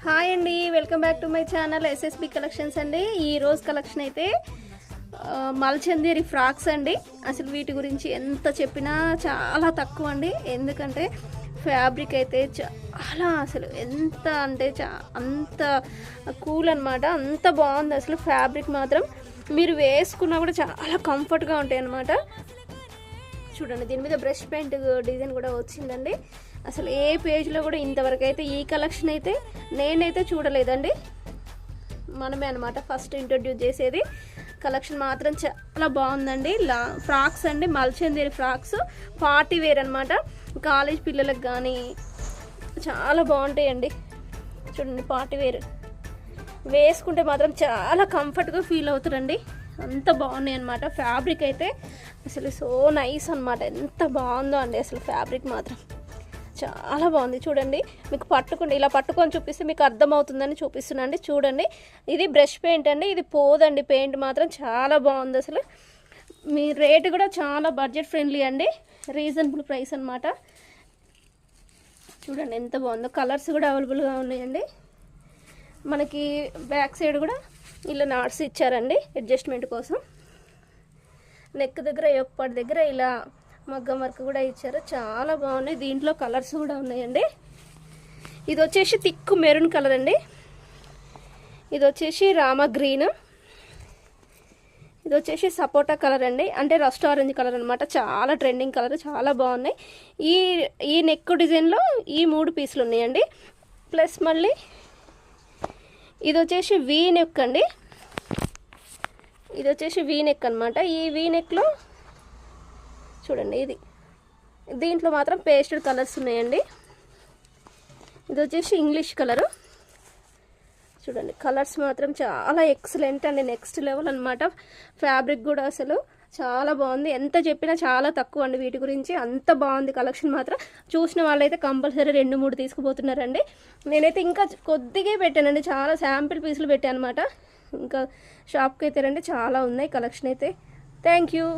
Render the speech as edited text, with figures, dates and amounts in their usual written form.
Hi అండి, welcome back to my channel SSB collections అండి. ఈ రోజు కలెక్షన్ అయితే మల్చందేరి ఫ్రాక్స్ అండి. అసలు వీటి గురించి ఎంత చెప్పినా చాలా తక్కువ అండి. ఎందుకంటే ఫ్యాబ్రిక్ అయితే చాలా అసలు ఎంత అంటే అంత కూల్ అనమాట. అంత బాగుంది అసలు ఫ్యాబ్రిక్ మాత్రం. మీరు వేసుకున్నా కూడా చాలా కంఫర్ట్గా ఉంటాయి అన్నమాట. చూడండి, దీని మీద బ్రష్ పెయింట్ డిజైన్ కూడా వచ్చిందండి. అసలు ఏ పేజ్లో కూడా ఇంతవరకు అయితే ఈ కలెక్షన్ అయితే నేనైతే చూడలేదండి. మనమే అనమాట ఫస్ట్ ఇంట్రొడ్యూస్ చేసేది. కలెక్షన్ మాత్రం చాలా బాగుందండి. ఫ్రాక్స్ అండి, మల్చందేరి ఫ్రాక్స్, పార్టీ వేర్ అనమాట. కాలేజ్ పిల్లలకు కానీ చాలా బాగుంటాయండి. చూడండి, పార్టీ వేర్ వేసుకుంటే మాత్రం చాలా కంఫర్ట్గా ఫీల్ అవుతారండి. అంత బాగున్నాయి అనమాట. ఫ్యాబ్రిక్ అయితే అసలు సో నైస్ అనమాట. ఎంత బాగుందో అండి అసలు ఫ్యాబ్రిక్ మాత్రం చాలా బాగుంది. చూడండి, మీకు పట్టుకుంటే ఇలా పట్టుకొని చూపిస్తే మీకు అర్థమవుతుందని చూపిస్తున్నాండి. చూడండి, ఇది బ్రష్ పెయింట్ అండి. ఇది పోదండి, పెయింట్ మాత్రం చాలా బాగుంది అసలు. మీ రేటు కూడా చాలా బడ్జెట్ ఫ్రెండ్లీ అండి, రీజనబుల్ ప్రైస్ అనమాట. చూడండి ఎంత బాగుందో. కలర్స్ కూడా అవైలబుల్గా ఉన్నాయండి. మనకి బ్యాక్ సైడ్ కూడా ఇలా నాట్స్ ఇచ్చారండి అడ్జస్ట్మెంట్ కోసం. నెక్ దగ్గర యొక్కపాటి దగ్గర ఇలా మగ్గం వర్క్ కూడా ఇచ్చారు. చాలా బాగున్నాయి. దీంట్లో కలర్స్ కూడా ఉన్నాయండి. ఇది వచ్చేసి థిక్ మెరూన్ కలర్ అండి. ఇది వచ్చేసి రామా గ్రీన్. ఇది వచ్చేసి సపోటా కలర్ అండి, అంటే రస్ట్ ఆరెంజ్ కలర్ అనమాట. చాలా ట్రెండింగ్ కలర్, చాలా బాగున్నాయి. ఈ నెక్ డిజైన్లో ఈ 3 పీసులు ఉన్నాయండి. ప్లస్ మళ్ళీ ఇది వచ్చేసి వీ నెక్ అండి. ఇది వచ్చేసి వీ నెక్ అనమాట. ఈ వీ నెక్లో చూడండి, దీంట్లో మాత్రం పేస్టెడ్ కలర్స్ ఉన్నాయండి. ఇది వచ్చేసి ఇంగ్లీష్ కలరు. చూడండి, కలర్స్ మాత్రం చాలా ఎక్సలెంట్ అండి, నెక్స్ట్ లెవెల్ అనమాట. ఫ్యాబ్రిక్ కూడా అసలు చాలా బాగుంది. ఎంత చెప్పినా చాలా తక్కువ అండి వీటి గురించి. అంత బాగుంది కలెక్షన్ మాత్రం. చూసిన వాళ్ళైతే కంపల్సరీ 2-3 తీసుకుపోతున్నారండి. నేనైతే ఇంకా కొద్దిగా పెట్టానండి, చాలా శాంపిల్ పీసులు పెట్టాను అనమాట. ఇంకా షాప్కి అయితే రండి, చాలా ఉన్నాయి కలెక్షన్ అయితే. Thank you.